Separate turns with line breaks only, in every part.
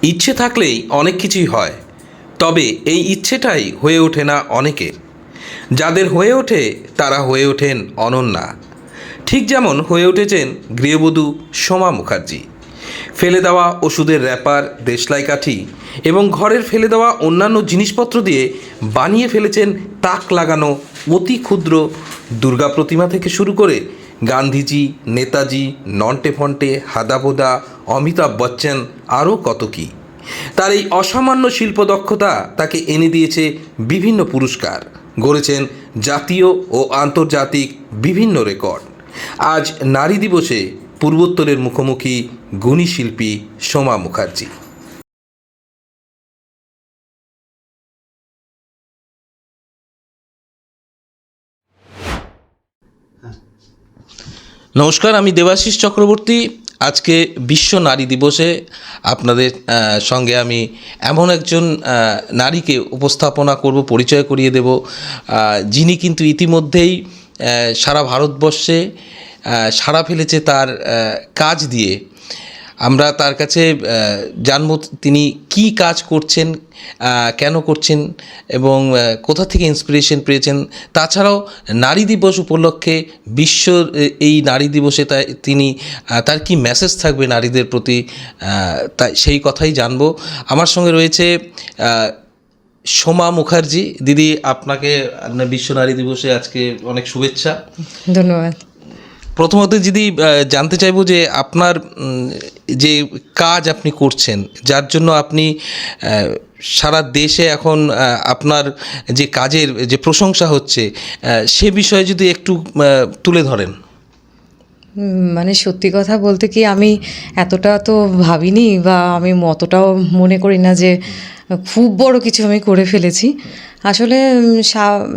ইচ্ছে থাকলেই অনেক কিছুই হয়, তবে এই ইচ্ছেটাই হয়ে ওঠে না অনেকের। যাদের হয়ে ওঠে তারা হয়ে ওঠেন অনন্যা। ঠিক যেমন হয়ে উঠেছেন গৃহবধূ সোমা মুখার্জি। ফেলে দেওয়া ওষুধের র্যাপার, দেশলাই কাঠি এবং ঘরের ফেলে দেওয়া অন্যান্য জিনিসপত্র দিয়ে বানিয়ে ফেলেছেন তাক লাগানো অতি ক্ষুদ্র দুর্গা প্রতিমা থেকে শুরু করে গান্ধীজি, নেতাজি, নন্টে ফন্টে, হাদাবোদা, অমিতাভ বচ্চন, আরও কত কী। তার এই অসামান্য শিল্পদক্ষতা তাকে এনে দিয়েছে বিভিন্ন পুরস্কার, গড়েছেন জাতীয় ও আন্তর্জাতিক বিভিন্ন রেকর্ড। আজ নারী দিবসে পূর্বোত্তরের মুখোমুখি গুণী শিল্পী সোমা মুখার্জি। নমস্কার, আমি দেবাশিস চক্রবর্তী। আজকে বিশ্ব নারী দিবসে আপনাদের সঙ্গে আমি এমন একজন নারীকে উপস্থাপনা করব, পরিচয় করিয়ে দেব, যিনি কিন্তু ইতিমধ্যেই সারা ভারতবর্ষে সাড়া ফেলেছে তার কাজ দিয়ে। আমরা তার কাছে জানব তিনি কি কাজ করছেন, কেন করছেন এবং কোথা থেকে ইন্সপিরেশন পেয়েছেন। তাছাড়াও নারী দিবস উপলক্ষে বিশ্ব এই নারী দিবসে তিনি তার কি মেসেজ থাকবে নারীদের প্রতি, তাই সেই কথাই জানবো। আমার সঙ্গে রয়েছে সোমা মুখার্জি। দিদি, আপনাকে বিশ্ব নারী দিবসে আজকে অনেক শুভেচ্ছা।
ধন্যবাদ।
প্রথমত দিদি, জানতে চাইবো যে আপনার যে কাজ আপনি করছেন, যার জন্য আপনি সারা দেশে এখন আপনার যে কাজের যে প্রশংসা হচ্ছে, সে বিষয়ে যদি একটু তুলে ধরেন।
মানে সত্যি কথা বলতে কি, আমি এতটা তো ভাবিনি বা আমি অতটাও মনে করি না যে খুব বড় কিছু আমি করে ফেলেছি। আসলে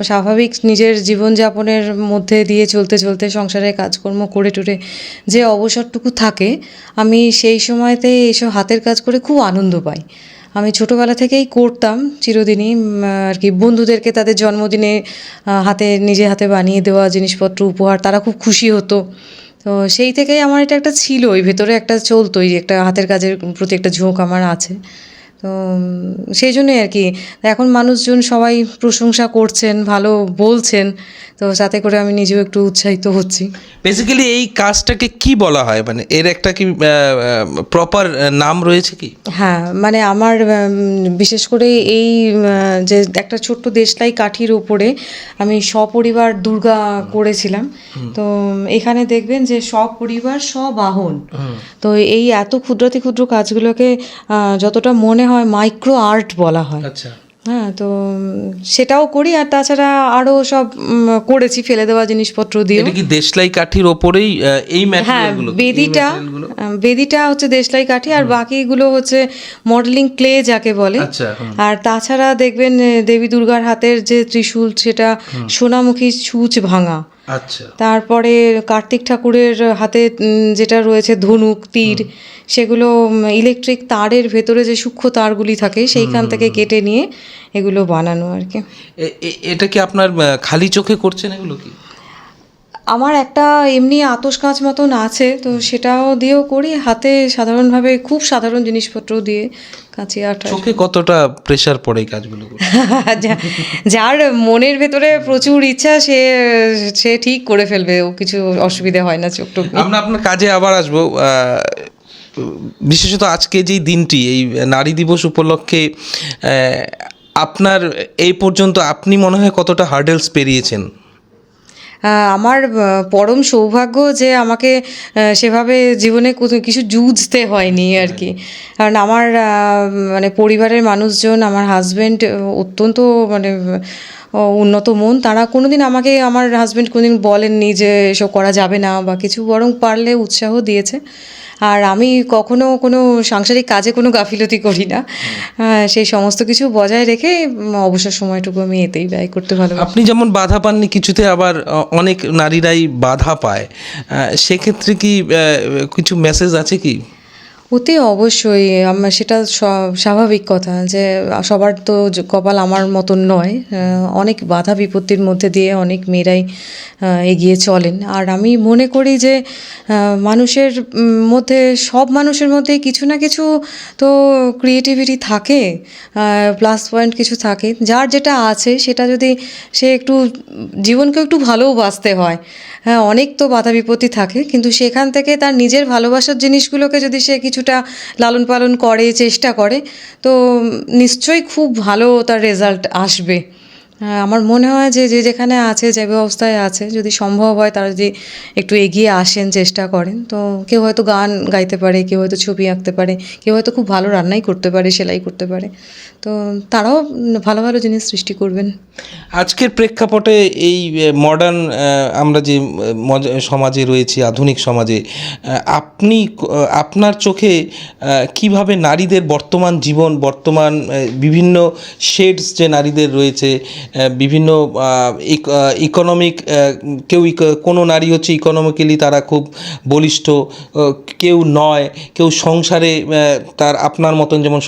স্বাভাবিক নিজের জীবনযাপনের মধ্যে দিয়ে চলতে চলতে সংসারের কাজকর্ম করে টুরে যে অবসরটুকু থাকে, আমি সেই সময়তে এইসব হাতের কাজ করে খুব আনন্দ পাই। আমি ছোটোবেলা থেকেই করতাম চিরদিনই আর কি। বন্ধুদেরকে তাদের জন্মদিনে নিজে হাতে বানিয়ে দেওয়া জিনিসপত্র উপহার, তারা খুব খুশি হতো। তো সেই থেকেই আমার এটা একটা ছিল, ওই ভেতরে একটা চলতোই, একটা হাতের কাজের প্রতি একটা ঝোঁক আমার আছে। তো সেই জন্যই আর কি এখন মানুষজন সবাই প্রশংসা করছেন, ভালো বলছেন, তো যাতে করে আমি নিজেও একটু উৎসাহিত হচ্ছি।
বেসিক্যালি এই কাজটাকে কি বলা হয়, মানে এর একটা কি প্রপার নাম রয়েছে কি?
হ্যাঁ, মানে আমার বিশেষ করে এই যে একটা ছোট্ট দেশলাই কাঠির ওপরে আমি সপরিবার দুর্গা করেছিলাম। তো এখানে দেখবেন যে সপরিবার সবাহন। তো এই এত ক্ষুদ্রাতি ক্ষুদ্র কাজগুলোকে যতটা মনে হয় মাইক্রো আর্ট বলা হয়।
আচ্ছা।
হ্যাঁ, তো সেটাও করি। আর তাছাড়া আরও সব করেছি ফেলে দেওয়া জিনিসপত্র দিয়ে।
এটা কি দেশলাই কাঠির ওপরেই এই
ম্যাটেরিয়ালগুলো? হ্যাঁ, বেদিটা হচ্ছে দেশলাই কাঠি, আর বাকিগুলো হচ্ছে মডেলিং ক্লে যাকে বলে।
আচ্ছা।
আর তাছাড়া দেখবেন দেবী দুর্গার হাতের যে ত্রিশূল, সেটা সোনামুখী ছুঁচ ভাঙা।
আচ্ছা।
তারপরে কার্তিক ঠাকুরের হাতে যেটা রয়েছে ধনুক, তীর, সেগুলো ইলেকট্রিক তারের ভেতরে যে সূক্ষ্ম তারগুলি থাকে সেইখান থেকে কেটে নিয়ে এগুলো বানানো আর কি।
এটা কি আপনার খালি চোখে করছেন এগুলো কি?
আমার একটা এমনি আতশ কাঁচ মতন আছে, তো সেটাও দিয়েও করি। হাতে সাধারণভাবে খুব সাধারণ জিনিসপত্র দিয়ে কাঁচি আঠা।
চোখে কতটা প্রেশার পড়ে এই কাজগুলো করতে?
যার মনের ভেতরে প্রচুর ইচ্ছা সে ঠিক করে ফেলবে, ও কিছু অসুবিধা হয় না চোখ টোক।
আমরা আপনার কাজে আবার আসবো। বিশেষত আজকে যেই দিনটি, এই নারী দিবস উপলক্ষে আপনার এই পর্যন্ত আপনি মনে হয় কতটা হার্ডেলস পেরিয়েছেন?
আমার পরম সৌভাগ্য যে আমাকে সেভাবে জীবনে কিছু জুঝতে হয়নি আর কি। কারণ আমার মানে পরিবারের মানুষজন, আমার হাজব্যান্ড অত্যন্ত মানে উন্নত মন। তারা কোনোদিন আমাকে, আমার হাজব্যান্ড কোনোদিন বলেননি যে এসব করা যাবে না বা কিছু, বরং পারলে উৎসাহ দিয়েছে। আর আমি কখনো কোনো সাংসারিক কাজে কোনো গাফিলতি করি না। সেই সমস্ত কিছু বজায় রেখে অবসর সময়টুকু আমি এতেই ব্যয় করতে ভালোবাসি।
আপনি যেমন বাধা পাননি কিছুতে, আবার অনেক নারীরাই বাধা পায়, সেক্ষেত্রে কি কিছু মেসেজ আছে কি?
অতি অবশ্যই সেটা স্বাভাবিক কথা যে সবার তো কপাল আমার মতন নয়। অনেক বাধা বিপত্তির মধ্যে দিয়ে অনেক মেয়েরাই এগিয়ে চলেন। আর আমি মনে করি যে মানুষের মধ্যে, সব মানুষের মধ্যেই কিছু না কিছু তো ক্রিয়েটিভিটি থাকে, প্লাস পয়েন্ট কিছু থাকে। যার যেটা আছে সেটা যদি সে একটু জীবনকে একটু ভালোও বাঁচতে হয়। হ্যাঁ, অনেক তো বাধা বিপত্তি থাকে, কিন্তু সেখান থেকে তার নিজের ভালোবাসার জিনিসগুলোকে যদি সে কিছুটা লালন পালন করে, চেষ্টা করে, তো নিশ্চয়ই খুব ভালো তার রেজাল্ট আসবে। আমার মনে হয় যে যে যেখানে আছে, যে অবস্থায় আছে, যদি সম্ভব হয় তারা যদি একটু এগিয়ে আসেন, চেষ্টা করেন, তো কেউ হয়তো গান গাইতে পারে, কেউ হয়তো ছবি আঁকতে পারে, কেউ হয়তো খুব ভালো রান্নাই করতে পারে, সেলাই করতে পারে, তো তারাও ভালো ভালো জিনিস সৃষ্টি করবেন।
আজকের প্রেক্ষাপটে এই মডার্ন আমরা যে সমাজে রয়েছি, আধুনিক সমাজে, আপনি আপনার চোখে কিভাবে নারীদের বর্তমান জীবন, বর্তমান বিভিন্ন শেডস যে নারীদের রয়েছে, বিভিন্ন ইকোনমিক, কেউ কোনো নারী হচ্ছে ইকোনমিক্যালি তারা খুব বলিষ্ঠ, কেউ নয়, কেউ সংসারে তার আপনার মতন যেমন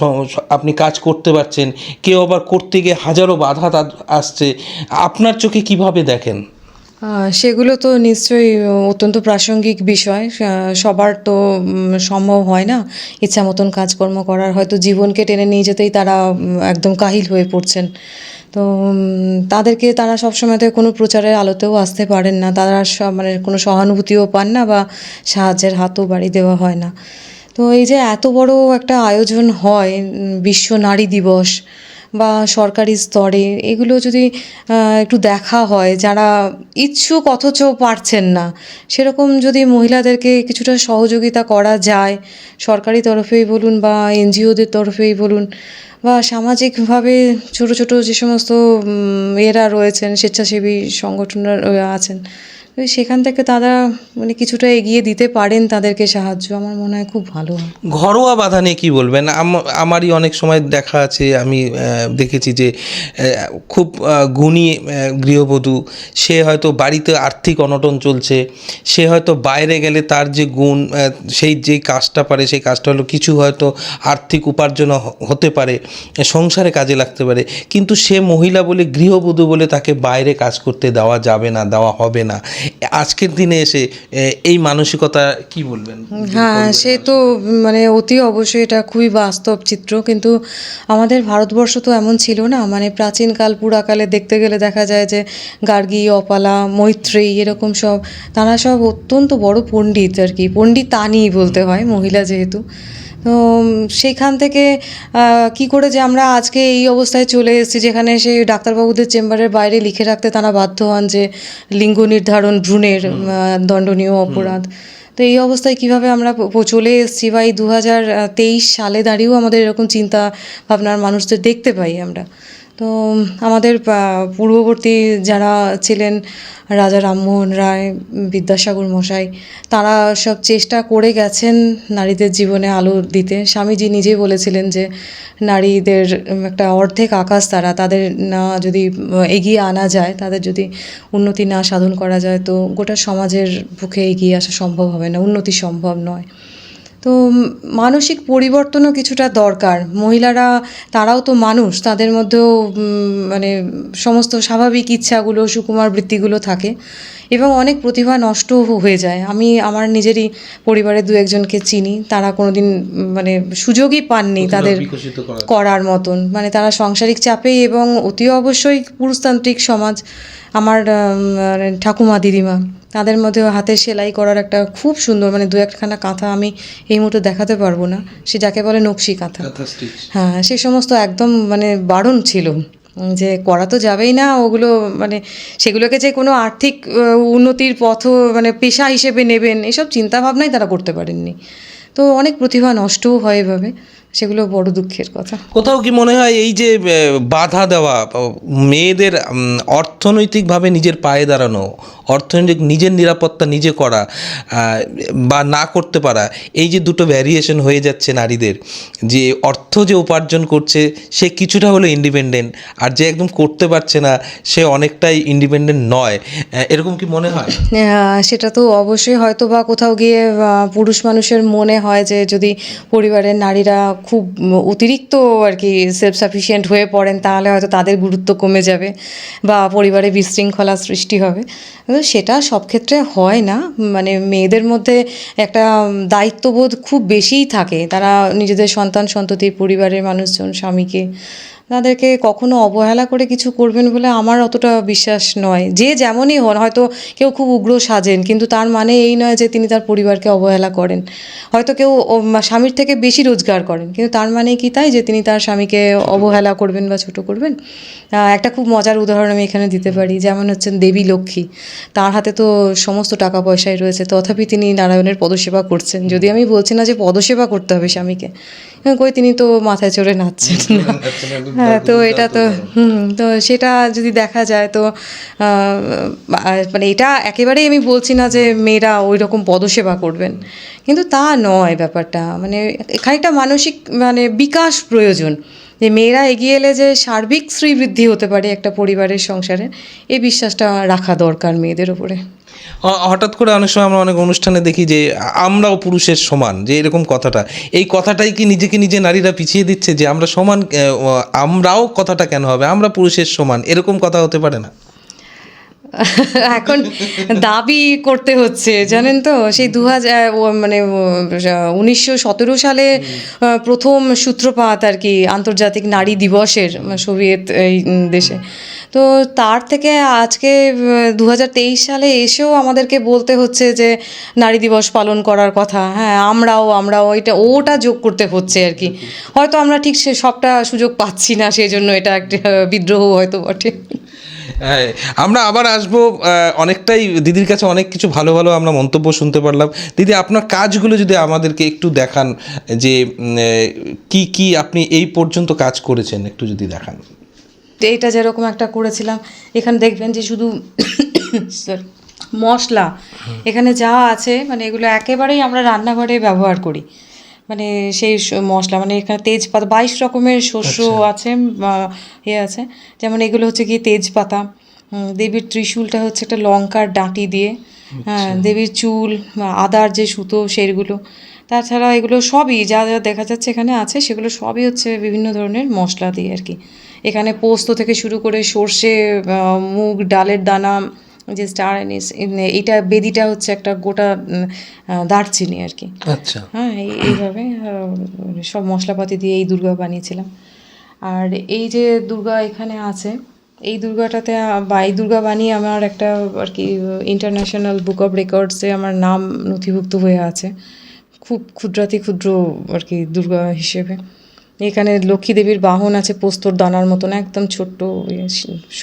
আপনি কাজ করতে পারছেন, কেউ আবার করতে গিয়ে হাজারো বাধা আসছে, আপনার চোখে কিভাবে দেখেন?
সেগুলো তো নিশ্চয়ই অত্যন্ত প্রাসঙ্গিক বিষয়। সবার তো সম্ভব হয় না ইচ্ছা মতন কাজকর্ম করার, হয়তো জীবনকে টেনে নিয়ে যেতেই তারা একদম কাহিল হয়ে পড়ছেন। তো তাদেরকে তারা সবসময় তো কোনো প্রচারের আলোতেও আসতে পারেন না, তারা মানে কোনো সহানুভূতিও পান না বা সাহায্যের হাতও বাড়ি দেওয়া হয় না। তো এই যে এত বড় একটা আয়োজন হয়, বিশ্ব নারী দিবস বা সরকারি স্তরে, এগুলো যদি একটু দেখা হয়, যারা ইচ্ছুক অথচ পারছেন না, সেরকম যদি মহিলাদেরকে কিছুটা সহযোগিতা করা যায়, সরকারি তরফেই বলুন বা এনজিওদের তরফেই বলুন, বা সামাজিকভাবে ছোট ছোট যে সমস্ত এরা রয়েছেন, স্বেচ্ছাসেবী সংগঠনরা আছেন, তো সেখান থেকে তারা মানে কিছুটা এগিয়ে দিতে পারেন তাদেরকে সাহায্য, আমার মনে হয় খুব ভালো হয়।
ঘরোয়া বাধা নিয়ে কী বলবেন? আমারই অনেক সময় দেখা আছে, আমি দেখেছি যে খুব গুণী গৃহবধূ, সে হয়তো বাড়িতে আর্থিক অনটন চলছে, সে হয়তো বাইরে গেলে তার যে গুণ, সেই যেই কাজটা পারে, সেই কাজটা হলো কিছু হয়তো আর্থিক উপার্জন হতে পারে, সংসারে কাজে লাগতে পারে, কিন্তু সে মহিলা বলে, গৃহবধূ বলে তাকে বাইরে কাজ করতে দেওয়া যাবে না, দেওয়া হবে না। আজকের দিনে এসে এই মানসিকতা কি বলবেন?
হ্যাঁ, সে তো মানে অতি অবশ্যই এটা খুবই বাস্তব চিত্র, কিন্তু আমাদের ভারতবর্ষ তো এমন ছিল না। মানে প্রাচীনকাল পুরাকালে দেখতে গেলে দেখা যায় যে গার্গী, অপালা, মৈত্রেয়ী, এরকম সব, তারা সব অত্যন্ত বড় পণ্ডিত আর কি, পণ্ডিতানি বলতে হয়, মহিলা যেহেতু। তো সেইখান থেকে কি করে যে আমরা আজকে এই অবস্থায় চলে এসেছি, যেখানে সেই ডাক্তারবাবুদের চেম্বারের বাইরে লিখে রাখতে তারা বাধ্য হন যে লিঙ্গ নির্ধারণ ভ্রূণের দণ্ডনীয় অপরাধ। তো এই অবস্থায় কিভাবে আমরা চলে এসেছি, বা এই 2023 সালে দাঁড়িয়েও আমাদের এরকম চিন্তা ভাবনার মানুষদের দেখতে পাই আমরা। তো আমাদের পূর্ববর্তী যারা ছিলেন, রাজা রামমোহন রায়, বিদ্যাসাগর মশাই, তারা সব চেষ্টা করে গেছেন নারীদের জীবনে আলো দিতে। স্বামীজি নিজেই বলেছিলেন যে নারীদের একটা অর্ধেক আকাশ তারা, তাদের না যদি এগিয়ে আনা যায়, তাদের যদি উন্নতি না সাধন করা যায়, তো গোটা সমাজের পক্ষে এগিয়ে আসা সম্ভব হবে না, উন্নতি সম্ভব নয়। তো মানসিক পরিবর্তনও কিছুটা দরকার। মহিলারা তারাও তো মানুষ, তাদের মধ্যেও মানে সমস্ত স্বাভাবিক ইচ্ছাগুলো, সুকুমার বৃত্তিগুলো থাকে, এবং অনেক প্রতিভা নষ্ট হয়ে যায়। আমি আমার নিজেরই পরিবারে দু একজনকে চিনি, তারা কোনোদিন মানে সুযোগই পাননি তাদের করার মতন। মানে তারা সাংসারিক চাপেই, এবং অতি অবশ্যই পুরুষতান্ত্রিক সমাজ, আমার ঠাকুমা, দিদিমা, তাদের মধ্যে হাতে সেলাই করার একটা খুব সুন্দর, মানে দু একখানা কাঁথা আমি এই মুহূর্তে দেখাতে পারবো না, সে যাকে বলে নকশি কাঁথা, হ্যাঁ, সে সমস্ত একদম মানে বারণ ছিল যে করা তো যাবেই না ওগুলো, মানে সেগুলোকে যে কোনো আর্থিক উন্নতির পথ মানে পেশা হিসেবে নেবেন, এসব চিন্তাভাবনাই তারা করতে পারেননি। তো অনেক প্রতিভা নষ্টও হয় এভাবে। সেগুলো বড় দুঃখের কথা।
কোথাও কি মনে হয় এই যে বাধা দেওয়া মেয়েদের অর্থনৈতিকভাবে নিজের পায়ে দাঁড়ানো, অর্থনৈতিক নিজের নিরাপত্তা নিজে করা বা না করতে পারা, এই যে দুটো ভ্যারিয়েশন হয়ে যাচ্ছে নারীদের, যে অর্থ যে উপার্জন করছে সে কিছুটা হলো ইন্ডিপেন্ডেন্ট, আর যে একদম করতে পারছে না সে অনেকটাই ইন্ডিপেন্ডেন্ট নয়, এরকম কি মনে হয়?
সেটা তো অবশ্যই হয়তো বা কোথাও গিয়ে পুরুষ মানুষের মনে হয় যে যদি পরিবারের নারীরা খুব অতিরিক্ত আর কি সেলফ সাফিসিয়েন্ট হয়ে পড়েন তাহলে হয়তো তাদের গুরুত্ব কমে যাবে বা পরিবারে বিশৃঙ্খলা সৃষ্টি হবে। কিন্তু সেটা সব ক্ষেত্রে হয় না। মানে মেয়েদের মধ্যে একটা দায়িত্ববোধ খুব বেশিই থাকে। তারা নিজেদের সন্তান সন্ততি, পরিবারের মানুষজন, স্বামীকে, তাদেরকে কখনো অবহেলা করে কিছু করবেন বলে আমার অতটা বিশ্বাস নয়। যে যেমনই হন, হয়তো কেউ খুব উগ্র সাজেন কিন্তু তার মানে এই নয় যে তিনি তার পরিবারকে অবহেলা করেন। হয়তো কেউ স্বামীর থেকে বেশি রোজগার করেন কিন্তু তার মানে কি তাই যে তিনি তার স্বামীকে অবহেলা করবেন বা ছোট করবেন? একটা খুব মজার উদাহরণ আমি এখানে দিতে পারি, যেমন হচ্ছেন দেবী লক্ষ্মী। তার হাতে তো সমস্ত টাকা পয়সাই রয়েছে, তথাপি তিনি নারায়ণের পদসেবা করছেন। যদি আমি বলছি না যে পদসেবা করতে হবে স্বামীকে, কই তিনি তো মাথায় চড়ে নাচছেন না। হ্যাঁ, তো এটা তো তো সেটা যদি দেখা যায় তো মানে এটা একেবারেই আমি বলছি না যে মেয়েরা ওই রকম পদসেবা করবেন, কিন্তু তা নয় ব্যাপারটা। মানে খানিকটা মানসিক মানে বিকাশ প্রয়োজন, যে মেয়েরা এগিয়ে এলে যে সার্বিক শ্রীবৃদ্ধি হতে পারে একটা পরিবারের সংসারে, এই বিশ্বাসটা রাখা দরকার মেয়েদের ওপরে।
হঠাৎ করে অনেক সময় আমরা অনেক অনুষ্ঠানে দেখি যে আমরাও পুরুষের সমান, যে এরকম কথাটা, এই কথাটাই কি নিজেকে নিজে নারীরা পিছিয়ে দিচ্ছে যে আমরা সমান, আমরাও কথাটা কেন হবে, আমরা পুরুষের সমান, এরকম কথা হতে পারে না?
এখন দাবি করতে হচ্ছে জানেন তো, সেই 1917 সালে প্রথম সূত্রপাত আর কি আন্তর্জাতিক নারী দিবসের, সোভিয়েত এই দেশে। তো তার থেকে আজকে 2023 সালে এসেও আমাদেরকে বলতে হচ্ছে যে নারী দিবস পালন করার কথা। হ্যাঁ, আমরাও ওটা যোগ করতে হচ্ছে আর কি। হয়তো আমরা ঠিক সবটা সুযোগ পাচ্ছি না, সেই জন্য এটা একটা বিদ্রোহ হয়তো বটে।
হ্যাঁ, আমরা আবার আসবো। অনেকটাই দিদির কাছে অনেক কিছু ভালো ভালো আমরা মন্তব্য শুনতে পারলাম। দিদি, আপনার কাজগুলো যদি আমাদেরকে একটু দেখান, যে কি কি আপনি এই পর্যন্ত কাজ করেছেন, একটু যদি দেখান।
এইটা যেরকম একটা করেছিলাম, এখানে দেখবেন যে শুধু মশলা এখানে যা আছে মানে এগুলো একেবারেই আমরা রান্নাঘরে ব্যবহার করি। মানে সেই মশলা, মানে এখানে তেজপাতা, 22 রকমের শস্য আছে, আছে। যেমন এগুলো হচ্ছে কি তেজপাতা, দেবীর ত্রিশূলটা হচ্ছে একটা লঙ্কার ডাঁটি দিয়ে, হ্যাঁ, দেবীর চুল, আদার যে সুতো সেগুলো। তাছাড়া এগুলো সবই যা যা দেখা যাচ্ছে এখানে আছে সেগুলো সবই হচ্ছে বিভিন্ন ধরনের মশলা দিয়ে আর কি। এখানে পোস্ত থেকে শুরু করে সর্ষে, মুগ ডালের দানা, যে স্টার এনিস, এইটা বেদিটা হচ্ছে একটা গোটা দারচিনি আর কি।
আচ্ছা,
হ্যাঁ, এইভাবে সব মশলাপাতি দিয়ে এই দুর্গা বানিয়েছিলাম। আর এই যে দুর্গা এখানে আছে, এই দুর্গাটাতে বা এই দুর্গা বানিয়ে আমার একটা আর কি ইন্টারন্যাশনাল বুক অফ রেকর্ডসে আমার নাম নথিভুক্ত হয়ে আছে, খুব ক্ষুদ্রাতি ক্ষুদ্র আর কি দুর্গা হিসেবে। এখানে লক্ষ্মী দেবীর বাহন আছে পোস্তর দানার মতন, একদম ছোট্ট,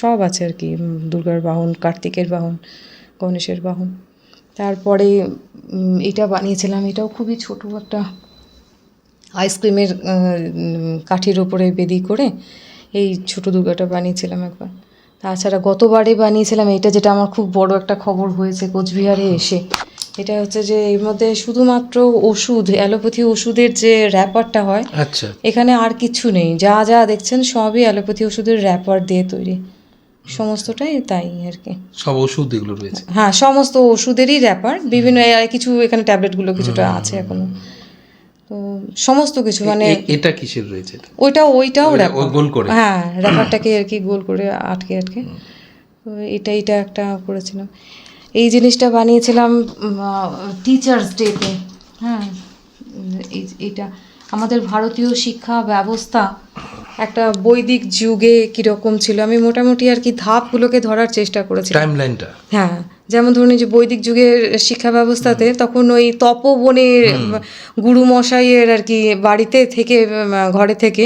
সব আছে আর কি। দুর্গার বাহন, কার্তিকের বাহন, গণেশের বাহন। তারপরে এটা বানিয়েছিলাম, এটাও খুবই ছোট একটা আইসক্রিমের কাঠির ওপরে বেদি করে এই ছোট দুর্গাটা বানিয়েছিলাম একবার। তাছাড়া গতবারে বানিয়েছিলাম এটা, যেটা আমার খুব বড় একটা খবর হয়েছে কোচবিহারে এসে। এটা হচ্ছে যে এর মধ্যে শুধুমাত্র ওষুধ, অ্যালোপ্যাথি ওষুধের যে র্যাপারটা হয়,
আচ্ছা,
এখানে আর কিছু নেই। যা যা দেখছেন সবই অ্যালোপ্যাথি ওষুধের র্যাপার দিয়ে তৈরি, সমস্তটাই তাই আর কি।
সব ওষুধ এগুলো রয়েছে?
হ্যাঁ, সমস্ত ওষুধেরই র্যাপার, বিভিন্ন কিছু এখানে ট্যাবলেটগুলো কিছুটা আছে এখনো। তো সমস্ত কিছু মানে
এটা কিসের রয়েছে?
ওইটাও র্যাপার,
গোল করে,
হ্যাঁ, র্যাপারটাকে আর কি গোল করে আটকে। তো এটা একটা করেছিলাম। এই জিনিসটা বানিয়েছিলাম টিচার্স ডেতে। হ্যাঁ, এইটা আমাদের ভারতীয় শিক্ষা ব্যবস্থা একটা বৈদিক যুগে কীরকম ছিল, আমি মোটামুটি আর কি ধাপগুলোকে ধরার চেষ্টা করেছি,
টাইমলাইনটা।
হ্যাঁ, যেমন ধরুন এই যে বৈদিক যুগের শিক্ষা ব্যবস্থাতে তখন ওই তপবনের গুরুমশাইয়ের আর কি বাড়িতে থেকে, ঘরে থেকে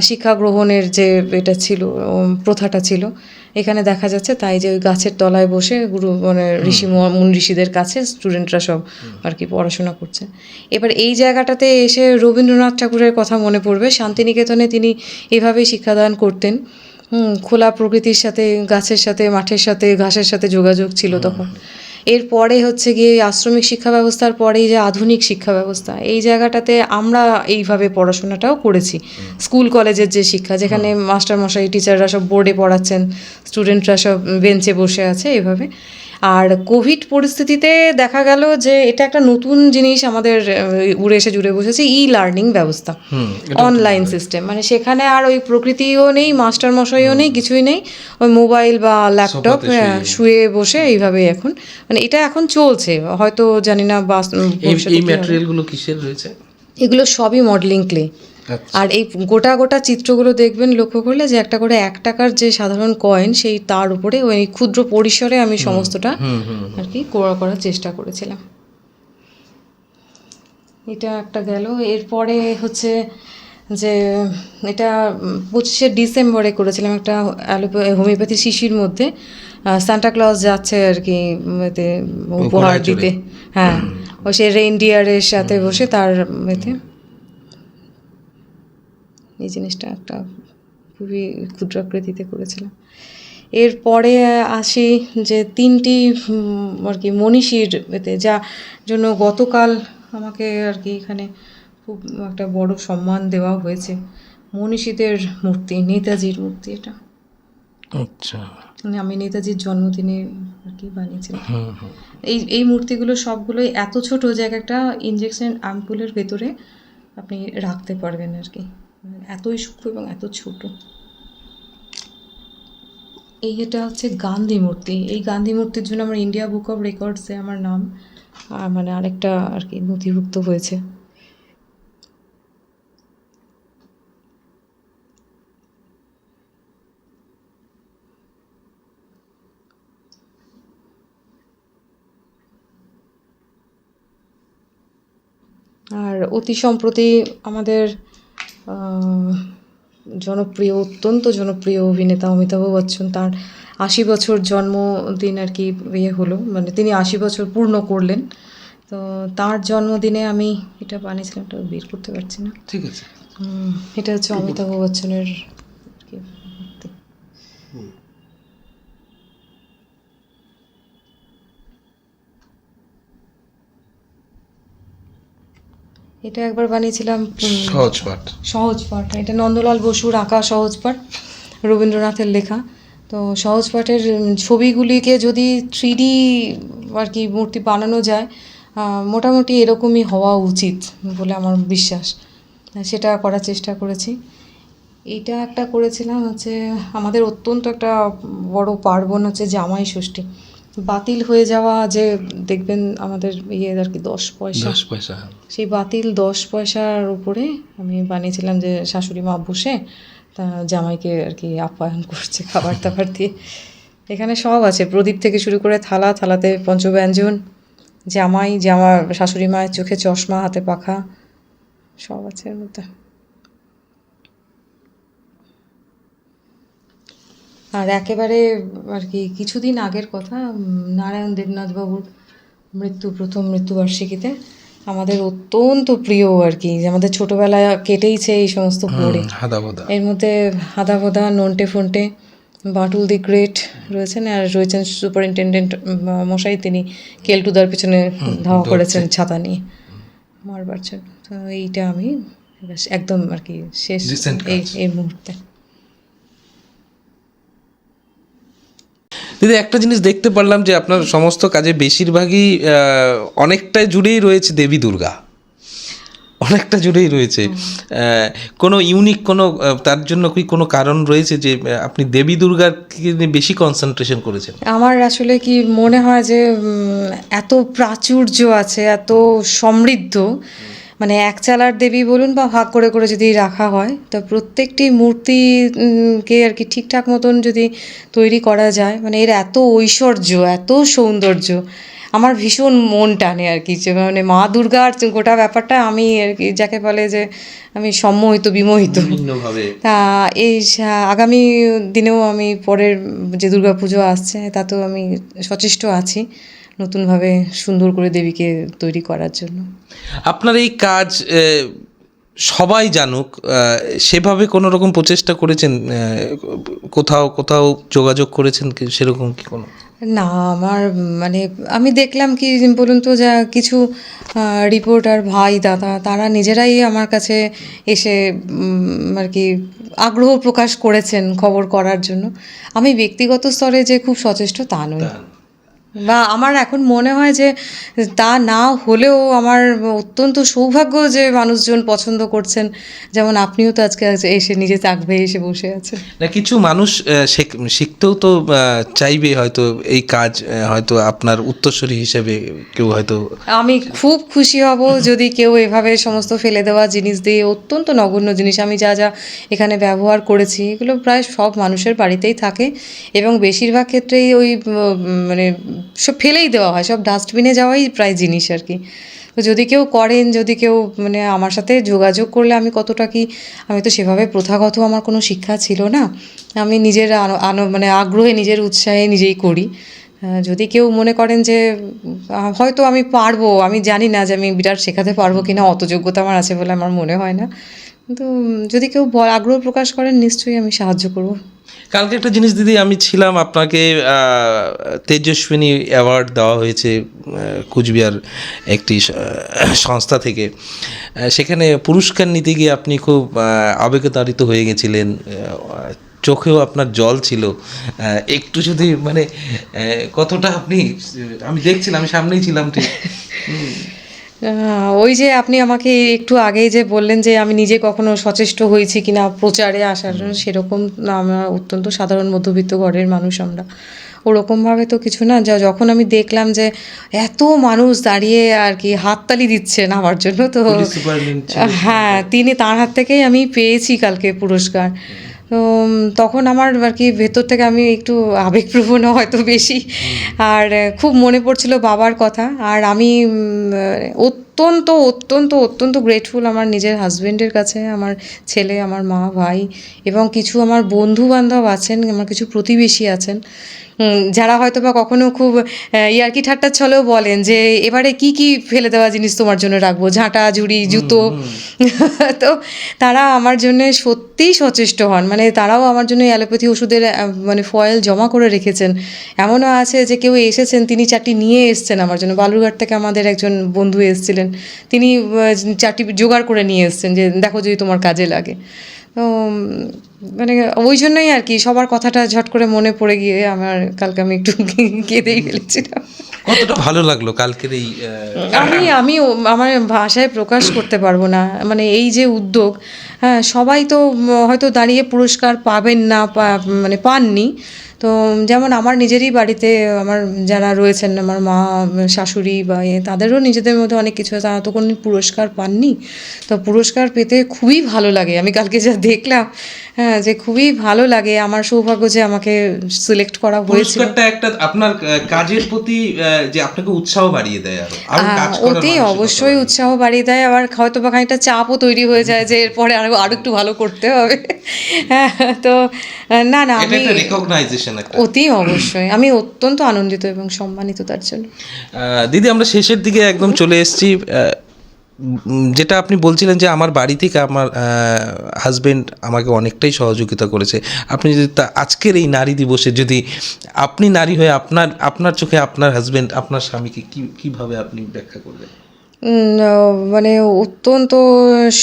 শিক্ষা গ্রহণের যে এটা ছিল, প্রথাটা ছিল, এখানে দেখা যাচ্ছে, তাই যে ওই গাছের তলায় বসে গুরু মানে মুন ঋষিদের কাছে স্টুডেন্টরা সব আর কি পড়াশোনা করছে। এবার এই জায়গাটাতে এসে রবীন্দ্রনাথ ঠাকুরের কথা মনে পড়বে। শান্তিনিকেতনে তিনি এভাবেই শিক্ষাদান করতেন। খোলা প্রকৃতির সাথে, গাছের সাথে, মাঠের সাথে, ঘাসের সাথে যোগাযোগ ছিল তখন। এরপরে হচ্ছে গিয়ে আশ্রমিক শিক্ষা ব্যবস্থার পরেই যে আধুনিক শিক্ষা ব্যবস্থা, এই জায়গাটাতে আমরা এইভাবে পড়াশোনাটাও করেছি। স্কুল কলেজের যে শিক্ষা, যেখানে মাস্টারমশাই টিচাররা সব বোর্ডে পড়াচ্ছেন, স্টুডেন্টরা সব বেঞ্চে বসে আছে এভাবে। আর কোভিড পরিস্থিতিতে দেখা গেল যে এটা একটা নতুন জিনিস আমাদের উড়ে এসে জুড়ে বসেছে, লার্নিং ব্যবস্থা, অনলাইন সিস্টেম। মানে সেখানে আর ওই প্রকৃতিও নেই, মাস্টারমশাইও নেই, কিছুই নেই, ওই মোবাইল বা ল্যাপটপ শুয়ে বসে এইভাবে এখন মানে এটা এখন চলছে। হয়তো জানি না
এই ম্যাটেরিয়ালগুলো কিসের রয়েছে?
এগুলো সবই মডেলিং ক্লে। আর এই গোটা গোটা চিত্রগুলো দেখবেন লক্ষ্য করলে যে একটা করে 1 টাকার যে সাধারণ কয়েন, সেই তার উপরে ওই ক্ষুদ্র পরিসরে আমি সমস্তটা আর কি করার চেষ্টা করেছিলাম। এটা একটা গেল। এরপরে হচ্ছে যে এটা 25শে ডিসেম্বরে করেছিলাম একটা হোমিওপ্যাথি শিশির মধ্যে সান্টা ক্লজ যাচ্ছে আর কি এতে উপহার দিতে। হ্যাঁ, ও সে রেইনডিয়ারের সাথে বসে তার এতে এই জিনিসটা একটা খুবই ক্ষুদ্রাকৃতিতে করেছিলাম। এরপরে আসি যে 3টি আর কি মনীষীর এতে, যা জন্য গতকাল আমাকে আর কি এখানে খুব একটা বড় সম্মান দেওয়া হয়েছে। মনীষীদের মূর্তি, নেতাজির মূর্তি এটা।
আচ্ছা,
মানে আমি নেতাজির জন্মদিনে আর কি বানিয়েছিলাম। এই মূর্তিগুলো সবগুলোই এত ছোট যে একটা ইনজেকশন অ্যাম্পুলের ভেতরে আপনি রাখতে পারবেন আর কি, এতই সূক্ষ্ম এবং এত ছোট। এটা হচ্ছে গান্ধী মূর্তি। এই গান্ধী মূর্তির জন্য আমার ইন্ডিয়া বুক অফ রেকর্ডসে আমার নাম মানে আরেকটা আর কি নথিভুক্ত হয়েছে। আর অতি সম্প্রতি আমাদের জনপ্রিয়, অত্যন্ত জনপ্রিয় অভিনেতা অমিতাভ বচ্চন, তার 80 বছর জন্মদিন আর কি হলো, মানে তিনি 80 বছর পূর্ণ করলেন। তো তার জন্মদিনে আমি এটা বানিয়েছিলাম, এটা বের করতে পারছি না।
ঠিক আছে।
এটা হচ্ছে অমিতাভ বচ্চনের আর কি মূর্তি। এটা একবার বানিয়েছিলাম সহজপাঠ। এটা নন্দলাল বসুর আঁকা সহজপাঠ, রবীন্দ্রনাথের লেখা। তো সহজপাঠের ছবিগুলিকে যদি 3D আর কি মূর্তি বানানো যায়, মোটামুটি এরকমই হওয়া উচিত বলে আমার বিশ্বাস। সেটা করার চেষ্টা করেছি। এটা একটা করেছিলাম হচ্ছে আমাদের অত্যন্ত একটা বড় পার্বণ হচ্ছে জামাই ষষ্ঠী। বাতিল হয়ে যাওয়া যে দেখবেন আমাদের আর কি 10 পয়সা, সেই বাতিল 10 পয়সার উপরে আমি বানিয়েছিলাম যে শাশুড়ি মা বসে তা জামাইকে আর কি আপ্যায়ন করছে খাবার দাবার দিয়ে। এখানে সব আছে, প্রদীপ থেকে শুরু করে থালাতে পঞ্চব্যঞ্জন, জামা শাশুড়ি মায়ের চোখে চশমা, হাতে পাখা, সব আছে এর মধ্যে। আর একেবারে আর কি কিছুদিন আগের কথা, নারায়ণ দেবনাথ বাবুর প্রথম মৃত্যুবার্ষিকীতে আমাদের অত্যন্ত প্রিয় আর কি, যে আমাদের ছোটোবেলায় কেটেইছে এই সমস্ত পড়ে। এর মধ্যে হাদাবোদা, নন্টে ফন্টে, বাঁটুল দি গ্রেট রয়েছেন, আর রয়েছেন সুপারিনটেন্ডেন্ট মশাই, তিনি কেলটুদার পেছনে ধাওয়া করেছেন ছাতা নিয়ে মারবার জন্য। তো এইটা আমি একদম আর কি শেষ এই মুহূর্তে।
দিদি, একটা জিনিস দেখতে পারলাম যে আপনার সমস্ত কাজে বেশিরভাগই অনেকটা জুড়েই রয়েছে দেবী দুর্গা, অনেকটা জুড়েই রয়েছে। কোনো ইউনিক কোনো তার জন্য কি কোনো কারণ রয়েছে যে আপনি দেবী দুর্গাকে বেশি কনসেন্ট্রেশন করেছেন?
আমার আসলে কি মনে হয় যে এত প্রাচুর্য আছে, এত সমৃদ্ধ, মানে একচালার দেবী বলুন বা ভাগ করে করে যদি রাখা হয়, তো প্রত্যেকটি মূর্তিকে আর কি ঠিকঠাক মতন যদি তৈরি করা যায়, মানে এর এত ঐশ্বর্য, এত সৌন্দর্য। আমার ভীষণ মন টানে আর কি, যে মানে মা দুর্গার গোটা ব্যাপারটা আমি আর কি যাকে বলে যে আমি সম্মোহিত বিমোহিত।
বিভিন্নভাবে
তা এই আগামী দিনেও আমি পরের যে দুর্গাপুজো আসছে তাতেও আমি সচেষ্ট আছি নতুনভাবে সুন্দর করে দেবীকে তৈরি করার জন্য।
আপনার এই কাজ সবাই জানুক সেভাবে কোনো রকম প্রচেষ্টা করেছেন? কোথাও কোথাও যোগাযোগ করেছেন কি সেরকম কি কোনো?
না, আমার মানে আমি দেখলাম কি বলুন তো, যা কিছু রিপোর্টার ভাই দাদা তারা নিজেরাই আমার কাছে এসে আর কি আগ্রহ প্রকাশ করেছেন খবর করার জন্য। আমি ব্যক্তিগত স্তরে যে খুব সচেষ্ট তা নই, বা আমার এখন মনে হয় যে তা না হলেও আমার অত্যন্ত সৌভাগ্য যে মানুষজন পছন্দ করছেন, যেমন আপনিও তো আজকে এসে নিজে চাকবে এসে বসে আছেন।
না, কিছু মানুষ শিখতেও তো চাইবে, হয়তো এই কাজ হয়তো আপনার উত্তরসূরি হিসেবে কেউ হয়তো।
আমি খুব খুশি হব যদি কেউ এভাবে সমস্ত ফেলে দেওয়া জিনিস দিয়ে, অত্যন্ত নগণ্য জিনিস আমি যা যা এখানে ব্যবহার করেছি এগুলো প্রায় সব মানুষের বাড়িতেই থাকে, এবং বেশিরভাগ ক্ষেত্রেই ওই মানে সব ফেলেই দেওয়া হয়, সব ডাস্টবিনে যাওয়াই প্রায় জিনিস আর কি। তো যদি কেউ করেন, যদি কেউ মানে আমার সাথে যোগাযোগ করলে, আমি কতটা কি, আমি তো সেভাবে প্রথাগত আমার কোনো শিক্ষা ছিল না, আমি নিজের মানে আগ্রহে নিজের উৎসাহে নিজেই করি। যদি কেউ মনে করেন যে হয়তো আমি পারবো, আমি জানি না যে আমি বিরাট শেখাতে পারবো কিনা, অত যোগ্যতা আমার আছে বলে আমার মনে হয় না, কিন্তু যদি কেউ আগ্রহ প্রকাশ করেন নিশ্চয়ই আমি সাহায্য করব।
কালকে একটা জিনিস দিদি, আমি ছিলাম, আপনাকে তেজস্বিনী অ্যাওয়ার্ড দেওয়া হয়েছে কুচবিহার একটি সংস্থা থেকে। সেখানে পুরস্কার নিতে গিয়ে আপনি খুব আবেগতাড়িত হয়ে গেছিলেন, চোখেও আপনার জল ছিল। একটু যদি মানে কতটা আপনি, আমি দেখছিলাম, আমি সামনেই ছিলাম ঠিক।
ওই যে আপনি আমাকে একটু আগেই যে বললেন যে আমি নিজে কখনো সচেষ্ট হয়েছি কিনা প্রচারে আসার জন্য, সেরকম না, আমরা অত্যন্ত সাধারণ মধ্যবিত্ত ঘরের মানুষ, আমরা ওরকমভাবে তো কিছু না। যখন আমি দেখলাম যে এত মানুষ দাঁড়িয়ে আর কি হাততালি দিচ্ছেন আমার জন্য, তো হ্যাঁ, তার হাত থেকেই আমি পেয়েছি কালকে পুরস্কার। তো তখন আমার আর কি ভেতর থেকে আমি একটু আবেগপ্রবণ হয়তো বেশি, আর খুব মনে পড়ছিল বাবার কথা। আর আমি অত্যন্ত অত্যন্ত অত্যন্ত গ্রেটফুল আমার নিজের হাজব্যান্ডের কাছে, আমার ছেলে, আমার মা, ভাই, এবং কিছু আমার বন্ধু বান্ধব আছেন, আমার কিছু প্রতিবেশী আছেন, যারা হয়তো বা কখনো খুব ইয়ার্কি ঠাট্টার ছলেও বলেন যে এবারে কি কি ফেলে দেওয়া জিনিস তোমার জন্য রাখবো, ঝাঁটা ঝুড়ি জুতো। তো তারা আমার জন্য সত্যিই সচেষ্ট হন, মানে তারাও আমার জন্য অ্যালোপ্যাথি ওষুধের মানে ফয়েল জমা করে রেখেছেন। এমনও আছে যে কেউ এসেছেন, তিনি 4টি নিয়ে এসছেন আমার জন্য, বালুরঘাট থেকে আমাদের একজন বন্ধু এসেছিলেন, তিনি 4টি জোগাড় করে নিয়ে এসছেন যে দেখো যদি তোমার কাজে লাগে। তো মানে ওই জন্যই আর কি সবার কথাটা ঝট করে মনে পড়ে গিয়ে আমার কালকে আমি একটু কেঁদেই ফেলেছিলাম।
কতটা ভালো লাগলো কালকের এই
আমি আমার ভাষায় প্রকাশ করতে পারবো না, মানে এই যে উদ্যোগ, হ্যাঁ, সবাই তো হয়তো দাঁড়িয়ে পুরস্কার পাবেন না, মানে পাননি। তো যেমন আমার নিজেরই বাড়িতে আমার যারা রয়েছেন, আমার মা, শাশুড়ি বা তাদেরও নিজেদের মধ্যে অনেক কিছু আছে, তারা তো কোনো পুরস্কার পাননি। তো পুরস্কার পেতে খুবই ভালো লাগে, আমি কালকে যা দেখলাম, হ্যাঁ, যে খুবই ভালো লাগে। আমার সৌভাগ্য যে আমাকে সিলেক্ট করা হয়েছিল।
পুরস্কারটা একটা আপনার কাজের প্রতি যে আপনাকে উৎসাহ বাড়িয়ে দেয়, আরো কাজ করার
অতি অবশ্যই উৎসাহ বাড়িয়ে দেয়, আবার হয়তো বা খানিকটা চাপও তৈরি হয়ে যায় যে এরপরে আরো একটু ভালো করতে হবে। হ্যাঁ, তো না না, আমি
রিকগনাইজেশন
অতি অবশ্যই আমি অত্যন্ত আনন্দিত এবং সম্মানিত তার জন্য।
দিদি, আমরা শেষের দিকে একদম চলে এসেছি। যেটা আপনি বলছিলেন যে আমার বাড়ি থেকে আমার হাজবেন্ড আমাকে অনেকটাই সহযোগিতা করেছে, আপনি যদি আজকের এই নারী দিবসে যদি আপনি নারী হয়ে আপনার চোখে আপনার হাজবেন্ড, আপনার স্বামীকে কিভাবে আপনি ব্যাখ্যা করবেন?
মানে অত্যন্ত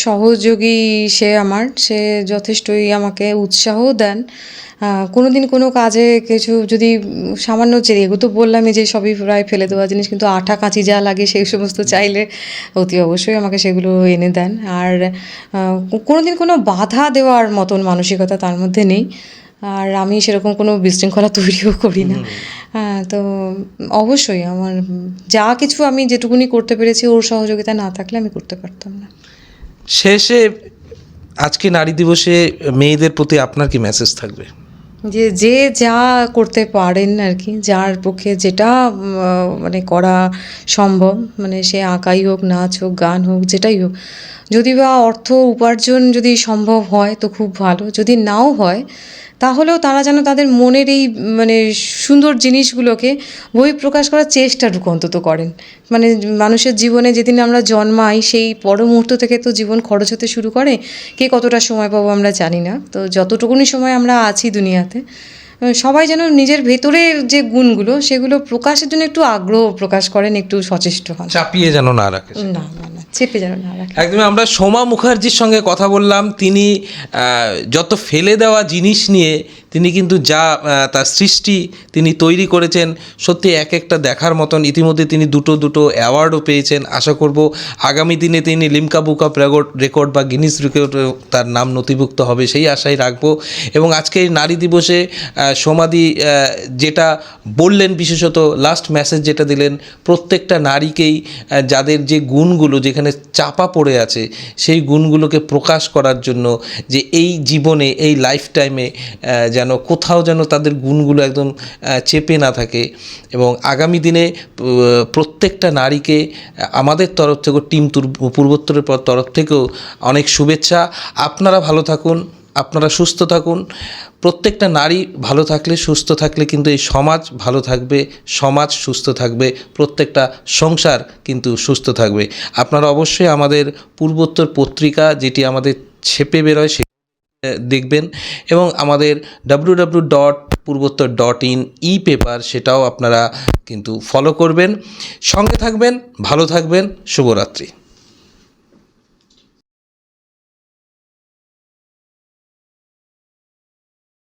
সহযোগী সে যথেষ্টই আমাকে উৎসাহও দেন। কোনো দিন কোনো কাজে কিছু যদি সামান্য এগো তো বললামই যে সবই প্রায় ফেলে দেওয়া জিনিস, কিন্তু আঠা কাঁচি যা লাগে সেই সমস্ত চাইলে অতি অবশ্যই আমাকে সেগুলো এনে দেন। আর কোনো দিন কোনো বাধা দেওয়ার মতন মানসিকতা তার মধ্যে নেই, আর আমি সেরকম কোনো বিশৃঙ্খলা তৈরিও করি না। হ্যাঁ, তো অবশ্যই আমার যা কিছু আমি যেটুকুনি করতে পেরেছি ওর সহযোগিতা না থাকলে আমি করতে পারতাম না।
শেষে আজকে নারী দিবসে মেয়েদের প্রতি আপনার কি মেসেজ থাকবে?
যে যে যা করতে পারেন আর কি, যার পক্ষে যেটা মানে করা সম্ভব, মানে সে আঁকাই হোক, নাচ হোক, গান হোক, যেটাই হোক, যদি বা অর্থ উপার্জন যদি সম্ভব হয় তো খুব ভালো, যদি নাও হয় তাহলেও তারা যেন তাদের মনের এই মানে সুন্দর জিনিসগুলোকে বহিঃপ্রকাশ করার চেষ্টাটুকু অন্তত করেন। মানে মানুষের জীবনে যেদিন আমরা জন্মাই সেই পর মুহূর্ত থেকে তো জীবন খরচ হতে শুরু করে, কে কতটা সময় পাবো আমরা জানি না। তো যতটুকুনি সময় আমরা আছি দুনিয়াতে, সবাই যেন নিজের ভেতরে যে গুণগুলো সেগুলো প্রকাশের জন্য একটু আগ্রহ প্রকাশ করেন, একটু সচেষ্ট হন,
চাপিয়ে যেন না রাখে।
না না না চেপে যেন না রাখে।
একদমই। আমরা সোমা মুখার্জির সঙ্গে কথা বললাম। তিনি যত ফেলে দেওয়া জিনিস নিয়ে তিনি কিন্তু যা তার সৃষ্টি তিনি তৈরি করেছেন, সত্যি এক একটা দেখার মতন। ইতিমধ্যে তিনি দুটো অ্যাওয়ার্ডও পেয়েছেন। আশা করব আগামী দিনে তিনি লিমকা বুক অফ রেকর্ড বা গিনিস রেকর্ডে তার নাম নথিভুক্ত হবে, সেই আশাই রাখবো। এবং আজকে এই নারী দিবসে সোমাদি যেটা বললেন, বিশেষত লাস্ট মেসেজ যেটা দিলেন, প্রত্যেকটা নারীকেই যাদের যে গুণগুলো যেখানে চাপা পড়ে আছে সেই গুণগুলোকে প্রকাশ করার জন্য, যে এই জীবনে এই লাইফ টাইমে যেন কোথাও যেন তাদের গুণগুলো একদম চেপে না থাকে। এবং আগামী দিনে প্রত্যেকটা নারীকে আমাদের তরফ থেকেও, টিম পূর্বোত্তরের তরফ থেকেও অনেক শুভেচ্ছা। আপনারা ভালো থাকুন, আপনারা সুস্থ থাকুন। প্রত্যেকটা নারী ভালো থাকলে, সুস্থ থাকলে কিন্তু এই সমাজ ভালো থাকবে, সমাজ সুস্থ থাকবে, প্রত্যেকটা সংসার কিন্তু সুস্থ থাকবে। আপনারা অবশ্যই আমাদের পূর্বোত্তর পত্রিকা, যেটি আমাদের ছেপে বেরোয়, সে দেখবেন। এবং আমাদের www.purvottor.in ই-পেপার, সেটাও আপনারা কিন্তু ফলো করবেন। সঙ্গে থাকবেন, ভালো থাকবেন। শুভরাত্রি।